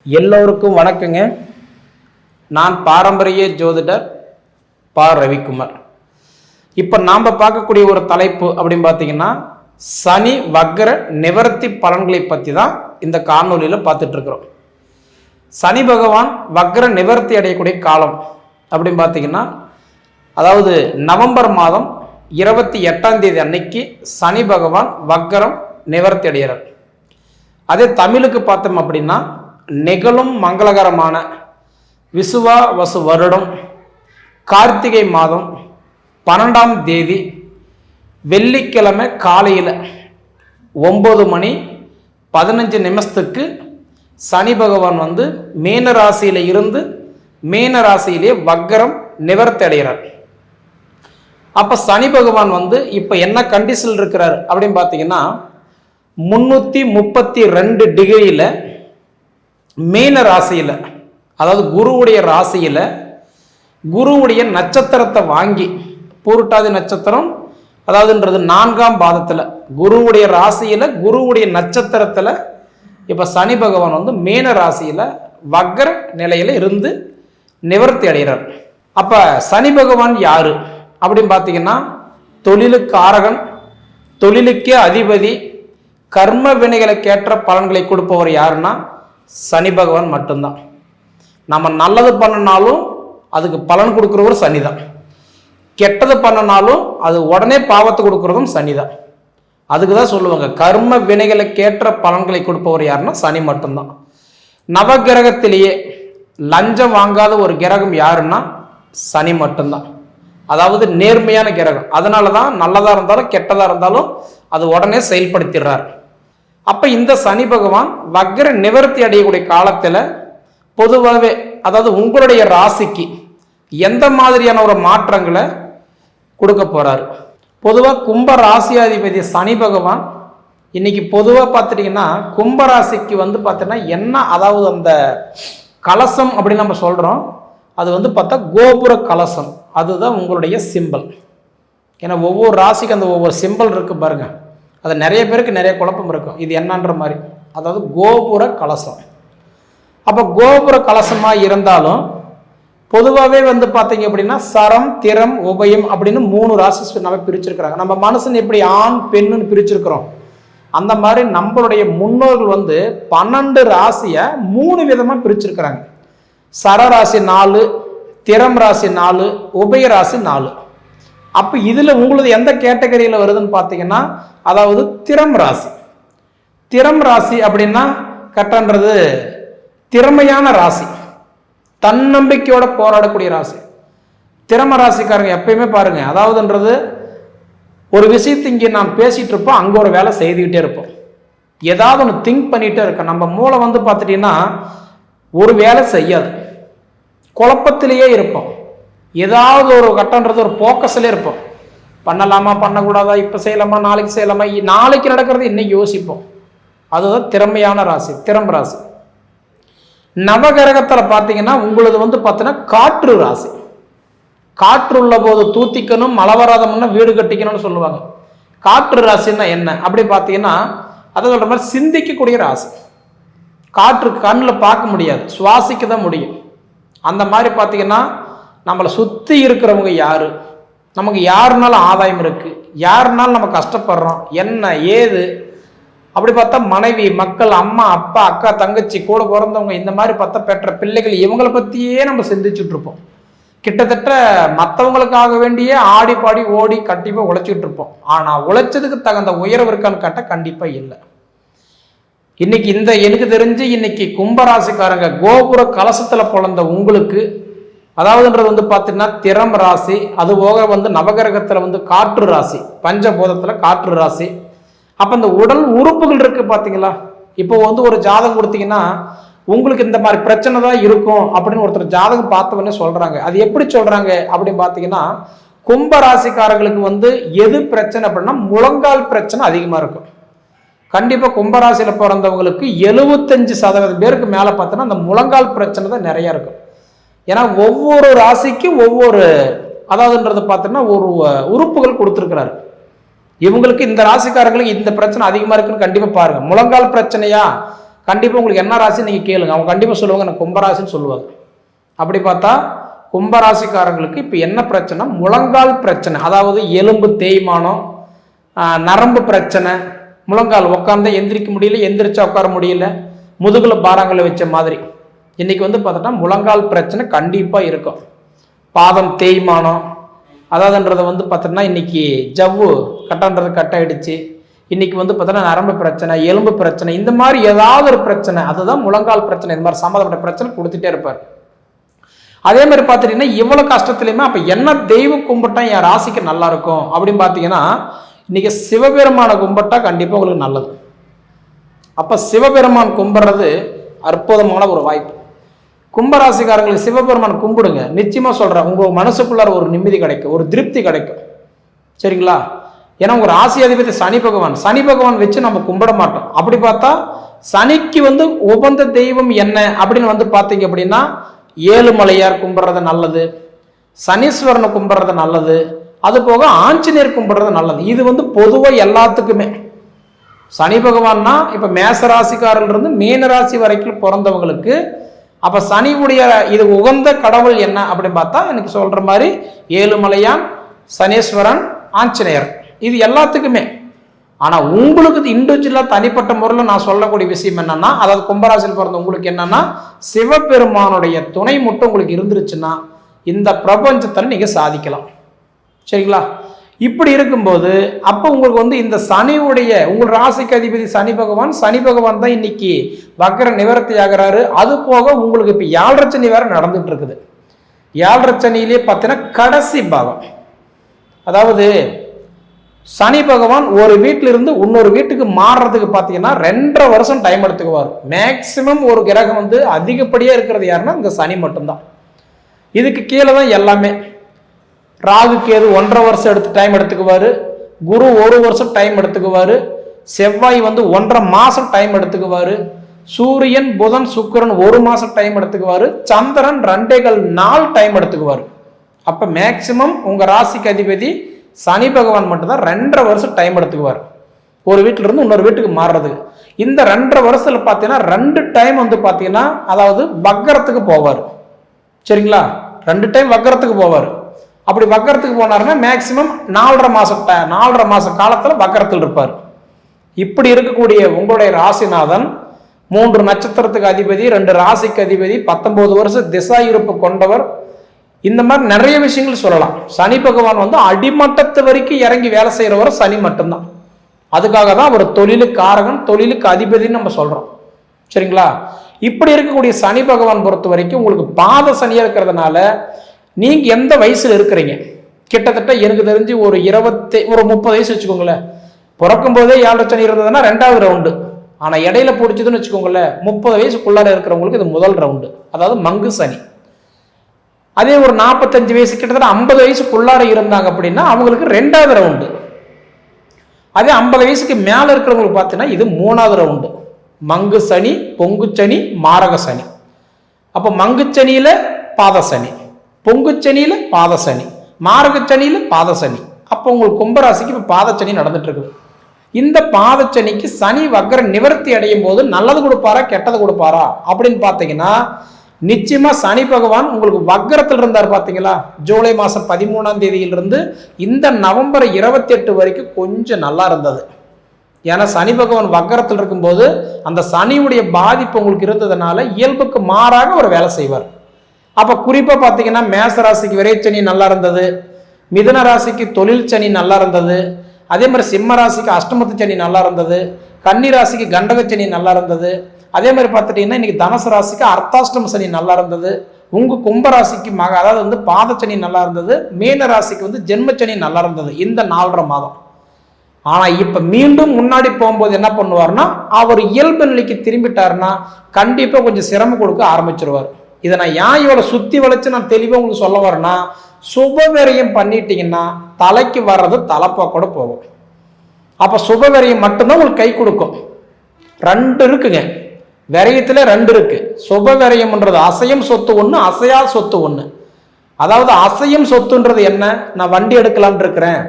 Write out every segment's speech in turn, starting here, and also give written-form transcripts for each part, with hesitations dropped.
எல்லோருக்கும் வணக்கங்க. நான் பாரம்பரிய ஜோதிடர் பா. ரவிக்குமார். இப்போ நாம் பார்க்கக்கூடிய ஒரு தலைப்பு அப்படின்னு பார்த்தீங்கன்னா, சனி வக்ர நிவர்த்தி பலன்களை பற்றி தான் இந்த காணொலியில் பார்த்துட்டு இருக்கிறோம். சனி பகவான் வக்ர நிவர்த்தி அடையக்கூடிய காலம் அப்படின்னு பார்த்தீங்கன்னா, அதாவது நவம்பர் மாதம் 28ஆம் தேதி அன்னைக்கு சனி பகவான் வக்ரம் நிவர்த்தி அடைகிறார். அதே தமிழுக்கு பார்த்தோம் அப்படின்னா, நிகழும் மங்களகரமான விசுவாவசு வருடம் கார்த்திகை மாதம் 12ஆம் தேதி வெள்ளிக்கிழமை காலையில் 9:15 சனி பகவான் மீன ராசியில இருந்து மீன ராசியிலே வக்ரம் நிவர்த்தி அடைகிறார். அப்ப சனி பகவான் இப்ப என்ன கண்டிஷன் இருக்கிறார் அப்படின்னு பார்த்தீங்கன்னா, 332 டிகிரியில மீன ராசியில, அதாவது குருவுடைய ராசியில குருவுடைய நட்சத்திரத்தை வாங்கி, பூருட்டாதி நட்சத்திரம் அதாவதுன்றது 4ஆம் பாதத்துல குருவுடைய ராசியில குருவுடைய நட்சத்திரத்துல இப்ப சனி பகவான் மீன ராசியில வக்ர நிலையில இருந்து நிவர்த்தி அடைகிறார். அப்ப சனி பகவான் யாரு அப்படின்னு பார்த்தீங்கன்னா, தொழிலுக்கு ஆரகன், தொழிலுக்கே அதிபதி, கர்ம வினைகளுக்கேற்ற பலன்களை கொடுப்பவர் யாருன்னா சனி பகவான் மட்டும்தான். நம்ம நல்லது பண்ணினாலும் அதுக்கு பலன் கொடுக்குறவர் சனி தான். கெட்டது பண்ணினாலும் அது உடனே பாவத்தை கொடுக்கறதும் சனி தான். அதுக்கு தான் சொல்லுவாங்க, கர்ம வினைகளுக்கேற்ற பலன்களை கொடுப்பவர் யாருன்னா சனி மட்டும்தான். நவகிரகத்திலேயே லஞ்சம் வாங்காத ஒரு கிரகம் யாருன்னா சனி மட்டும்தான். அதாவது நேர்மையான கிரகம். அதனால தான் நல்லதா இருந்தாலும் கெட்டதா இருந்தாலும் அது உடனே செயல்படுத்திடுறார். அப்ப இந்த சனி பகவான் வக்ர நிவர்த்தி அடையக்கூடிய காலத்துல பொதுவாகவே, அதாவது உங்களுடைய ராசிக்கு எந்த மாதிரியான ஒரு மாற்றங்களை கொடுக்க போறாரு. பொதுவாக கும்ப ராசியாதிபதி சனி பகவான் இன்னைக்கு பொதுவாக பார்த்துட்டீங்கன்னா, கும்ப ராசிக்கு பார்த்தீங்கன்னா என்ன, அதாவது அந்த கலசம் அப்படின்னு நம்ம சொல்றோம், அது பார்த்தா கோபுர கலசம், அதுதான் உங்களுடைய சிம்பல். ஏன்னா ஒவ்வொரு ராசிக்கு அந்த ஒவ்வொரு சிம்பல் இருக்கு பாருங்க, அது நிறைய பேருக்கு நிறைய குழப்பம் இருக்கும், இது என்னன்ற மாதிரி. அதாவது கோபுர கலசம். அப்போ கோபுர கலசமாக இருந்தாலும் பொதுவாகவே பார்த்தீங்க அப்படின்னா சரம், திறம், உபயம் அப்படின்னு 3 ராசி நம்ம பிரிச்சிருக்கிறாங்க. நம்ம மனுஷன் எப்படி ஆண் பெண்ணுன்னு பிரிச்சிருக்கிறோம், அந்த மாதிரி நம்மளுடைய முன்னோர்கள் 12 ராசியை 3 விதமாக பிரிச்சிருக்கிறாங்க. சரராசி 4, திறம் ராசி 4, உபய ராசி 4. அப்போ இதில் உங்களது எந்த கேட்டகரியில் வருதுன்னு பார்த்தீங்கன்னா, அதாவது திறம் ராசி. திறம் ராசி அப்படின்னா கட்டன்றது திறமையான ராசி, தன்னம்பிக்கையோட போராடக்கூடிய ராசி. திறம ராசிக்காரங்க எப்பயுமே பாருங்க, அதாவதுன்றது ஒரு விஷயத்தை இங்கே நாம் பேசிட்டு இருப்போம், அங்கே ஒரு வேலை செய்துக்கிட்டே இருப்போம், ஏதாவது ஒன்று திங்க் பண்ணிகிட்டே இருக்கோம். நம்ம மூளை பார்த்துட்டீங்கன்னா ஒரு வேலை செய்யாது, குழப்பத்திலேயே இருப்போம், ஏதாவது ஒரு கட்டன்றது ஒரு போக்கஸ்ல இருப்போம். பண்ணலாமா பண்ணக்கூடாதா, இப்போ செய்யலாமா நாளைக்கு செய்யலாமா, நாளைக்கு நடக்கிறது இன்னைக்கு யோசிப்போம். அதுதான் திறமையான ராசி, திறம் ராசி. நவகிரகத்தில் பார்த்தீங்கன்னா உங்களது பார்த்தீங்கன்னா காற்று ராசி. காற்று உள்ள போது தூத்திக்கணும், மழை வராதம்னா வீடு கட்டிக்கணும்னு சொல்லுவாங்க. காற்று ராசின்னா என்ன அப்படி பார்த்தீங்கன்னா, அதை சொல்ற மாதிரி சிந்திக்கக்கூடிய ராசி. காற்று கண்ணில் பார்க்க முடியாது, சுவாசிக்க தான் முடியும். அந்த மாதிரி பார்த்தீங்கன்னா நம்மளை சுற்றி இருக்கிறவங்க யாரு, நமக்கு யாருனாலும் ஆதாயம் இருக்கு, யாருனாலும் நம்ம கஷ்டப்படுறோம், என்ன ஏது அப்படி பார்த்தா மனைவி, மக்கள், அம்மா, அப்பா, அக்கா, தங்கச்சி, கூட பிறந்தவங்க, இந்த மாதிரி பார்த்தா பெற்ற பிள்ளைகள், இவங்களை பற்றியே நம்ம சிந்திச்சுட்டு இருப்போம். கிட்டத்தட்ட மற்றவங்களுக்காக வேண்டியே ஆடி பாடி ஓடி கண்டிப்பாக உழைச்சிட்டு இருப்போம். ஆனால் உழைச்சதுக்கு தகுந்த உயர்வு இருக்கான்னு கேட்டால் கண்டிப்பாக இல்லை. இன்னைக்கு எனக்கு தெரிஞ்சு இன்னைக்கு கும்பராசிக்காரங்க கோபுர கலசத்துல பிறந்த உங்களுக்கு, அதாவதுன்றது பார்த்தீங்கன்னா திறம் ராசி, அது போக நவகிரகத்துல காற்று ராசி, பஞ்சபூதத்துல காற்று ராசி. அப்ப இந்த உடல் உறுப்புகள் இருக்கு பாத்தீங்களா, இப்போ ஒரு ஜாதகம் கொடுத்தீங்கன்னா உங்களுக்கு இந்த மாதிரி பிரச்சனை தான் இருக்கும் அப்படின்னு ஒருத்தர் ஜாதகம் பார்த்தவொடனே சொல்றாங்க. அது எப்படி சொல்றாங்க அப்படின்னு பார்த்தீங்கன்னா, கும்ப ராசிக்காரர்களுக்கு எது பிரச்சனை அப்படின்னா முழங்கால் பிரச்சனை அதிகமா இருக்கும். கண்டிப்பா கும்பராசியில பிறந்தவங்களுக்கு 75% பேருக்கு மேல பார்த்தோன்னா அந்த முழங்கால் பிரச்சனை தான் நிறைய இருக்கும். ஏன்னா ஒவ்வொரு ராசிக்கும் ஒவ்வொரு, அதாவதுன்றது பார்த்தோன்னா ஒரு உறுப்புகள் கொடுத்துருக்கிறாரு. இவங்களுக்கு இந்த ராசிக்காரங்களுக்கு இந்த பிரச்சனை அதிகமா இருக்குன்னு கண்டிப்பா பாருங்க. முழங்கால் பிரச்சனையா கண்டிப்பாக உங்களுக்கு என்ன ராசின்னு நீங்கள் கேளுங்க, அவங்க கண்டிப்பாக சொல்லுவாங்க எனக்கு கும்பராசின்னு சொல்லுவாங்க. அப்படி பார்த்தா கும்பராசிக்காரங்களுக்கு இப்போ என்ன பிரச்சனை, முழங்கால் பிரச்சனை, அதாவது எலும்பு தேய்மானம், நரம்பு பிரச்சனை, முழங்கால் உட்காந்து எந்திரிக்க முடியல, எந்திரிச்சா உட்கார முடியல, முதுகுல பாறாங்களை வச்ச மாதிரி. இன்னைக்கு வந்து பார்த்தோன்னா முழங்கால் பிரச்சனை கண்டிப்பாக இருக்கும். பாதம் தேய்மானம், அதாவதுன்றதை வந்து பார்த்தோன்னா இன்னைக்கு ஜவ்வு கட்டன்றது கட்டாயிடுச்சு. இன்னைக்கு வந்து பார்த்தோன்னா நரம்பு பிரச்சனை, எலும்பு பிரச்சனை, இந்த மாதிரி ஏதாவது ஒரு பிரச்சனை, அதுதான் முழங்கால் பிரச்சனை. இந்த மாதிரி சம்மந்தப்பட்ட பிரச்சனை கொடுத்துட்டே இருப்பார். அதே மாதிரி பார்த்துட்டீங்கன்னா இவ்வளோ கஷ்டத்துலையுமே அப்போ என்ன தெய்வம் கும்பிட்டா என் ராசிக்கு நல்லா இருக்கும் அப்படின்னு பார்த்தீங்கன்னா இன்னைக்கு சிவபெருமான கும்பிட்டா கண்டிப்பாக உங்களுக்கு நல்லது. அப்போ சிவபெருமான் கும்பிட்றது அற்புதமான ஒரு வாய்ப்பு. கும்பராசிக்காரங்களுக்கு சிவபெருமான் கும்பிடுங்க, நிச்சயமாக சொல்கிறேன், உங்கள் மனசுக்குள்ளார ஒரு நிம்மதி கிடைக்கும், ஒரு திருப்தி கிடைக்கும். சரிங்களா? ஏன்னா உங்கள் ராசி அதிபதி சனி பகவான், சனி பகவான் வச்சு நம்ம கும்பிட மாட்டோம். அப்படி பார்த்தா சனிக்கு வந்து உகந்த தெய்வம் என்ன அப்படின்னு வந்து பார்த்தீங்க அப்படின்னா ஏழுமலையார் கும்பிட்றது நல்லது, சனீஸ்வரனை கும்பிட்றது நல்லது, அது போக ஆஞ்சநேயர் கும்பிட்றது நல்லது. இது வந்து பொதுவாக எல்லாத்துக்குமே. சனி பகவான்னா இப்போ மேசராசிக்காரிலிருந்து மீனராசி வரைக்கும் பிறந்தவங்களுக்கு அப்போ சனியுடைய இது உகந்த கடவுள் என்ன அப்படின்னு பார்த்தா எனக்கு சொல்கிற மாதிரி ஏழுமலையான், சனீஸ்வரன், ஆஞ்சநேயர், இது எல்லாத்துக்குமே. ஆனால் உங்களுக்கு இண்டிவிஜுவலாக தனிப்பட்ட முறையில் நான் சொல்லக்கூடிய விஷயம் என்னன்னா, அதாவது கும்பராசியில் பிறந்த உங்களுக்கு என்னன்னா சிவபெருமானுடைய துணை மட்டும் உங்களுக்கு இருந்துருச்சுன்னா இந்த பிரபஞ்சத்தில் நீங்கள் சாதிக்கலாம். சரிங்களா? இப்படி இருக்கும்போது அப்போ உங்களுக்கு வந்து இந்த சனியுடைய உங்கள் ராசிக்கு அதிபதி சனி பகவான் தான் இன்னைக்கு வக்கர நிவர்த்தி ஆகிறாரு. அது போக உங்களுக்கு இப்போ 7.5 சனி வேற நடந்துட்டு இருக்குது. 7.5 சனியிலே பார்த்தீங்கன்னா கடைசி பாகம், அதாவது சனி பகவான் ஒரு வீட்டிலிருந்து இன்னொரு வீட்டுக்கு மாறுறதுக்கு பார்த்தீங்கன்னா 2.5 வருஷம் டைம் எடுத்துக்குவார். மேக்சிமம் ஒரு கிரகம் வந்து அதிகப்படியாக இருக்கிறது யாருன்னா இந்த சனி மட்டும்தான். இதுக்கு கீழே தான் எல்லாமே. ராகு கேது 1.5 வருஷம் எடுத்து டைம் எடுத்துக்குவார், குரு 1 வருஷம் டைம் எடுத்துக்குவார், செவ்வாய் வந்து 1.5 மாதம் டைம் எடுத்துக்குவார், சூரியன் புதன் சுக்கிரன் 1 மாதம் டைம் எடுத்துக்குவார், சந்திரன் 2.25 நாள் டைம் எடுத்துக்குவார். அப்போ மேக்சிமம் உங்கள் ராசிக்கு அதிபதி சனி பகவான் மட்டும்தான் 2.5 வருஷம் டைம் எடுத்துக்குவார் ஒரு வீட்டில இருந்து இன்னொரு வீட்டுக்கு மாறுறதுக்கு. இந்த 2.5 வருஷத்துல பார்த்தீங்கன்னா 2 டைம் வந்து பார்த்தீங்கன்னா அதாவது வக்கரத்துக்கு போவார். சரிங்களா? 2 டைம் வக்கரத்துக்கு போவார். அப்படி வக்கரத்துக்கு போனாருன்னா மேக்சிமம் 4.5 மாச காலத்தில் வக்கரத்தில் இருப்பார். இப்படி இருக்கக்கூடிய உங்களுடைய ராசிநாதன் 3 நட்சத்திரத்துக்கு அதிபதி, 2 ராசிக்கு அதிபதி, 19 வருஷம் திசா இருப்பு கொண்டவர். இந்த மாதிரி நிறைய விஷயங்கள் சொல்லலாம். சனி பகவான் வந்து அடிமட்டத்து வரைக்கும் இறங்கி வேலை செய்கிறவர் சனி மட்டும்தான். அதுக்காக தான் அவர் தொழிலுக்கு காரகன், தொழிலுக்கு அதிபதினு நம்ம சொல்றோம். சரிங்களா? இப்படி இருக்கக்கூடிய சனி பகவான் பொறுத்த வரைக்கும் உங்களுக்கு பாத சனியா இருக்கிறதுனால நீங்க எந்த வயசுல இருக்கிறீங்க, கிட்டத்தட்ட எனக்கு தெரிஞ்சு ஒரு 30 வயசு வச்சுக்கோங்களேன். பிறக்கும் போதே 7.5 சனி இருந்ததுன்னா 2வது ரவுண்டு. ஆனா இடையில பிடிச்சதுன்னு வச்சுக்கோங்களேன், 30 வயசுக்குள்ளார இருக்கிறவங்களுக்கு இது முதல் ரவுண்டு, அதாவது மங்கு சனி. அதே ஒரு 45 வயசு கிட்டத்தட்ட 50 வயசுக்குள்ளார இருந்தாங்க அப்படின்னா அவங்களுக்கு 2வது ரவுண்டு. அதே 50 வயசுக்கு மேல இருக்கிறவங்களுக்கு பார்த்தீங்கன்னா இது 3வது ரவுண்டு. மங்கு சனி, பொங்கு சனி, மாரக சனி. அப்போ மங்கு சனியில பாத சனி, பொங்கு சனியில பாத சனி, மாரக சனியில பாத சனி. அப்போ உங்களுக்கு கும்பராசிக்கு இப்போ பாத சனி நடந்துட்டு இருக்குது. இந்த பாத சனிக்கு சனி வக்கர நிவர்த்தி அடையும் போது நல்லது கொடுப்பாரா கெட்டது கொடுப்பாரா அப்படின்னு பார்த்தீங்கன்னா நிச்சயமா சனி பகவான் உங்களுக்கு வக்கரத்தில் இருந்தார். பார்த்தீங்களா? ஜூலை மாதம் 13ஆம் தேதியிலிருந்து இந்த நவம்பர் 28 வரைக்கும் கொஞ்சம் நல்லா இருந்தது. ஏன்னா சனி பகவான் வக்கரத்தில் இருக்கும்போது அந்த சனியுடைய பாதிப்பு உங்களுக்கு இருந்ததுனால இயல்புக்கு மாறாக ஒரு வேலை செய்வார். அப்போ குறிப்பாக பார்த்தீங்கன்னா மேச ராசிக்கு விரைச்சனி நல்லா இருந்தது, மிதுன ராசிக்கு தொழில் சனி நல்லா இருந்தது, அதே மாதிரி சிம்ம ராசிக்கு அஷ்டமத்து சனி நல்லா இருந்தது, கன்னி ராசிக்கு கண்டக சனி நல்லா இருந்தது, அதே மாதிரி பார்த்துட்டீங்கன்னா இன்னைக்கு தனுசு ராசிக்கு அர்த்தாஷ்டம சனி நல்லா இருந்தது, உங்க கும்பராசிக்கு அதாவது வந்து பாதச்சனி நல்லா இருந்தது, மீன ராசிக்கு வந்து ஜென்மச்சனி நல்லா இருந்தது இந்த 4.5 மாதம். ஆனா இப்ப மீண்டும் முன்னாடி போகும்போது என்ன பண்ணுவார்னா அவர் இயல்பு நிலைக்கு திரும்பிட்டாருன்னா கண்டிப்பா கொஞ்சம் சிரமம் கொடுக்க ஆரம்பிச்சிருவார். இதை நான் ஏன் இவ்வளவு சுத்தி வளைச்சு நான் தெளிவா உங்களுக்கு சொல்ல வரேன்னா, சுபவிரயம் பண்ணிட்டீங்கன்னா தலைக்கு வர்றது தலைப்பா கூட போகும். அப்ப சுபவிரயம் மட்டும்தான் உங்களுக்கு கை கொடுக்கும். 2 இருக்குங்க, விரயத்துல 2 இருக்கு. சுப விரயம்ன்றது அசையும் சொத்து ஒண்ணு, அசையா சொத்து ஒண்ணு. அதாவது அசையும் சொத்துன்றது என்ன, நான் வண்டி எடுக்கலான் இருக்கிறேன்,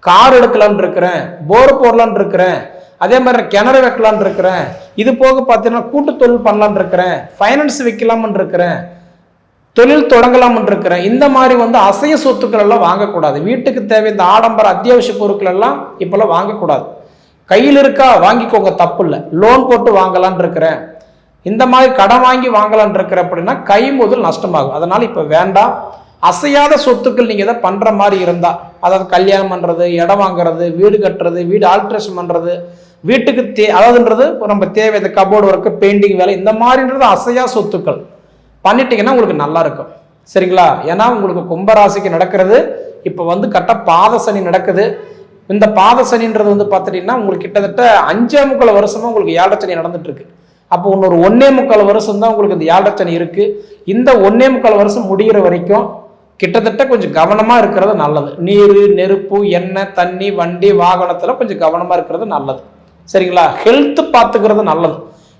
கார் எடுக்கலான் இருக்கிறேன், போர் போடலான் இருக்கிறேன், அதே மாதிரி கிணறு வைக்கலான்னு இருக்கிறேன், இது போக பார்த்தீங்கன்னா கூட்டு தொழில் பண்ணலான்னு இருக்கிறேன், ஃபைனான்ஸ் வைக்கலாம்னு இருக்கிறேன், தொழில் தொடங்கலாம்னு இருக்கிறேன். இந்த மாதிரி வந்து அசைய சொத்துக்கள் எல்லாம் வாங்கக்கூடாது. வீட்டுக்கு தேவை இந்த ஆடம்பர அத்தியாவசிய பொருட்கள் எல்லாம் இப்பெல்லாம் வாங்கக்கூடாது. கையில் இருக்கா வாங்கிக்கோங்க, தப்பு இல்லை. லோன் போட்டு வாங்கலான் இருக்கிறேன், இந்த மாதிரி கடன் வாங்கி வாங்கலான் இருக்கிற அப்படின்னா கை முதல் நஷ்டமாகும். அதனால இப்ப வேண்டாம். அசையாத சொத்துக்கள் நீங்க எதை பண்ற மாதிரி இருந்தா, அதாவது கல்யாணம் பண்றது, இடம் வாங்குறது, வீடு கட்டுறது, வீடு ஆல்ட்ரேஷன் பண்றது, வீட்டுக்கு அதாவதுன்றது நம்ம தேவை, இந்த கபோர்டு ஒர்க்கு, பெயிண்டிங் வேலை, இந்த மாதிரின்றது அசையா சொத்துக்கள் பண்ணிட்டீங்கன்னா உங்களுக்கு நல்லா இருக்கும். சரிங்களா? ஏன்னா உங்களுக்கு கும்பராசிக்கு நடக்கிறது இப்போ வந்து கட்ட பாத சனி நடக்குது. இந்த பாத சனின்றது வந்து பார்த்துட்டீங்கன்னா உங்களுக்கு கிட்டத்தட்ட 5.25 வருஷமா உங்களுக்கு 7 சனி நடந்துட்டு இருக்கு. அப்போ இன்னொரு 1.25 வருஷம் தான் உங்களுக்கு இந்த 7 சனி இருக்கு. இந்த 1.25 வருஷம் முடிகிற வரைக்கும் கிட்டத்தட்ட கொஞ்சம் கவனமா இருக்கிறது நல்லது. நீர், நெருப்பு, எண்ணெய், தண்ணி, வண்டி, வாகனத்துல கொஞ்சம் கவனமா இருக்கிறது நல்லது. சரிங்களா? ஹெல்த் பார்த்துக்கிறது நல்லது.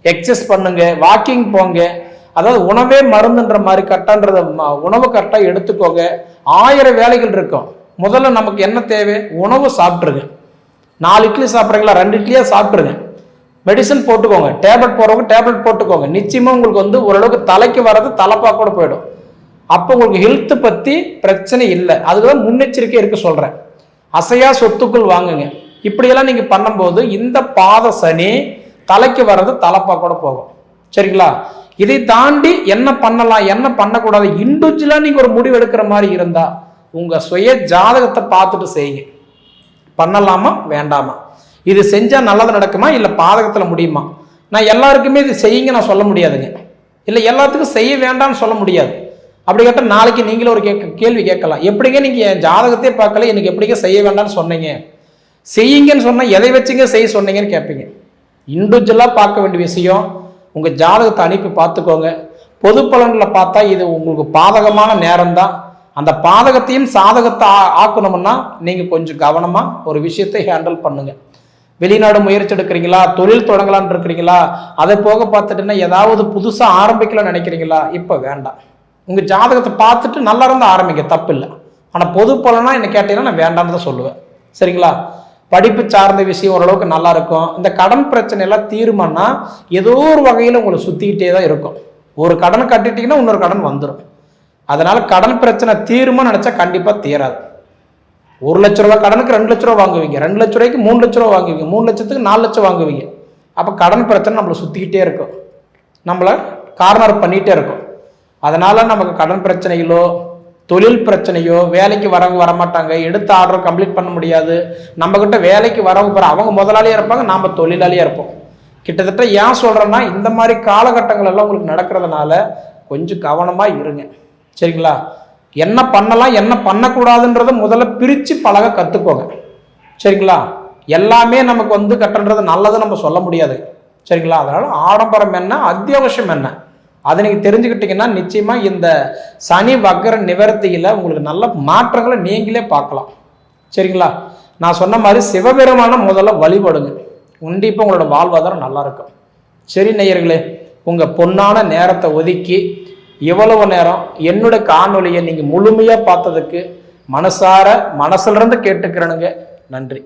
எக்ஸசைஸ் பண்ணுங்க, வாக்கிங் போங்க. அதாவது உணவே மருந்துன்ற மாதிரி கரெக்டான்றது, உணவு கரெக்டாக எடுத்துக்கோங்க. 1000 வேலைகள் இருக்கும். முதல்ல நமக்கு என்ன தேவை? உணவு சாப்பிட்ருங்க. 4 இட்லி சாப்பிட்றீங்களா, 2 இட்லியா சாப்பிட்ருங்க. மெடிசன் போட்டுக்கோங்க. டேப்லெட் போடுறவங்க டேப்லெட் போட்டுக்கோங்க. நிச்சயமா உங்களுக்கு வந்து ஓரளவுக்கு தலைக்கு வர்றது தலைப்பா கூட போயிடும். அப்போ உங்களுக்கு ஹெல்த் பத்தி பிரச்சனை இல்லை. அதுதான் முன்னெச்சரிக்கை இருக்க சொல்றேன். அசையா சொத்துக்கள் வாங்குங்க. இப்படியெல்லாம் நீங்க பண்ணும்போது இந்த பாத சனி தலைக்கு வர்றது தலைப்பா கூட போகும். சரிங்களா? இதை தாண்டி என்ன பண்ணலாம், என்ன பண்ணக்கூடாது, இண்டிவிஜுவலா நீங்க ஒரு முடிவு எடுக்கிற மாதிரி இருந்தா உங்க சுய ஜாதகத்தை பார்த்துட்டு செய்யுங்க. பண்ணலாமா வேண்டாமா, இது செஞ்சா நல்லது நடக்குமா இல்ல பாதகத்துல முடியுமா? நான் எல்லாருக்குமே இது செய்யுங்க நான் சொல்ல முடியாதுங்க. இல்ல எல்லாத்துக்கும் செய்ய வேண்டாம்னு சொல்ல முடியாது. அப்படி கேட்ட நாளைக்கு நீங்களும் ஒரு கேள்வி கேட்கலாம், எப்படிங்க நீங்க என் ஜாதகத்தையே பார்க்கல, எனக்கு எப்படிங்க செய்ய வேண்டாம்னு சொன்னீங்க? செய்யுங்கன்னு சொன்னா எதை வச்சுங்க செய்ய சொன்னீங்கன்னு கேட்பீங்க. இண்டிவிஜுவலா பார்க்க வேண்டிய விஷயம். உங்க ஜாதகத்தை அனுப்பி பார்த்துக்கோங்க. பொது பலன்களை பார்த்தா இது உங்களுக்கு பாதகமான நேரம் தான். அந்த பாதகத்தையும் சாதகத்தை ஆக்கணும்னா நீங்க கொஞ்சம் கவனமா ஒரு விஷயத்தை ஹேண்டில் பண்ணுங்க. வெளிநாடு முயற்சி எடுக்கிறீங்களா, தொழில் தொடங்கலான்னு இருக்கிறீங்களா, அதை போக பார்த்துட்டுன்னா ஏதாவது புதுசா ஆரம்பிக்கலாம்னு நினைக்கிறீங்களா, இப்ப வேண்டாம். உங்க ஜாதகத்தை பார்த்துட்டு நல்லா இருந்தா ஆரம்பிங்க, தப்பு இல்லை. ஆனா பொது பலனா என்ன கேட்டீங்கன்னா நான் வேண்டாம்னு தான் சொல்லுவேன். சரிங்களா? படிப்பு சார்ந்த விஷயம் ஓரளவுக்கு நல்லா இருக்கும். இந்த கடன் பிரச்சனை எல்லாம் தீருமானா ஏதோ ஒரு வகையில் உங்களை சுத்திக்கிட்டே தான் இருக்கும். ஒரு கடன் கட்டிட்டீங்கன்னா இன்னொரு கடன் வந்துடும். அதனால கடன் பிரச்சனை தீருமா நினைச்சா கண்டிப்பா தீராது. 1 லட்ச ரூபாய் கடனுக்கு 2 லட்ச ரூபா வாங்குவீங்க, 2 லட்ச ரூபாய்க்கு 3 லட்ச ரூபா வாங்குவீங்க, 3 லட்சத்துக்கு 4 லட்சம் வாங்குவீங்க. அப்ப கடன் பிரச்சனை நம்மளை சுத்திக்கிட்டே இருக்கும், நம்மளை கார்னர் பண்ணிட்டே இருக்கும். அதனால நமக்கு கடன் பிரச்சனைகளோ, தொழில் பிரச்சனையோ, வேலைக்கு வரவங்க வரமாட்டாங்க, எடுத்த ஆர்டர் கம்ப்ளீட் பண்ண முடியாது, நம்ம கிட்ட வேலைக்கு வரவங்க அவங்க முதலாளியா இருப்பாங்க, நாம தொழிலாளியா இருப்போம். கிட்டத்தட்ட ஏன் சொல்றேன்னா இந்த மாதிரி காலகட்டங்கள் எல்லாம் உங்களுக்கு நடக்கிறதுனால கொஞ்சம் கவனமா இருங்க. சரிங்களா? என்ன பண்ணலாம் என்ன பண்ணக்கூடாதுன்றத முதல்ல பிரிச்சு பழக கத்துக்கோங்க. சரிங்களா? எல்லாமே நமக்கு வந்து கட்டுறது நல்லது நம்ம சொல்ல முடியாது. சரிங்களா? அதனால ஆடம்பரம் என்ன, அத்தியாவசியம் என்ன, அதை நீங்க தெரிஞ்சுக்கிட்டீங்கன்னா நிச்சயமா இந்த சனி வக்கர நிவர்த்தியில உங்களுக்கு நல்ல மாற்றங்களை நீங்களே பார்க்கலாம். சரிங்களா? நான் சொன்ன மாதிரி சிவபெருமான முதல்ல வழிபடுங்க, கண்டிப்பா உங்களோட வாழ்வாதாரம் நல்லா இருக்கும். சரி நேயர்களே, உங்க பொன்னான நேரத்தை ஒதுக்கி இவ்வளவு நேரம் என்னோட காணொலியை நீங்க முழுமையா பார்த்ததுக்கு மனசார மனசுல இருந்து கேட்டுக்கிறேனுங்க. நன்றி.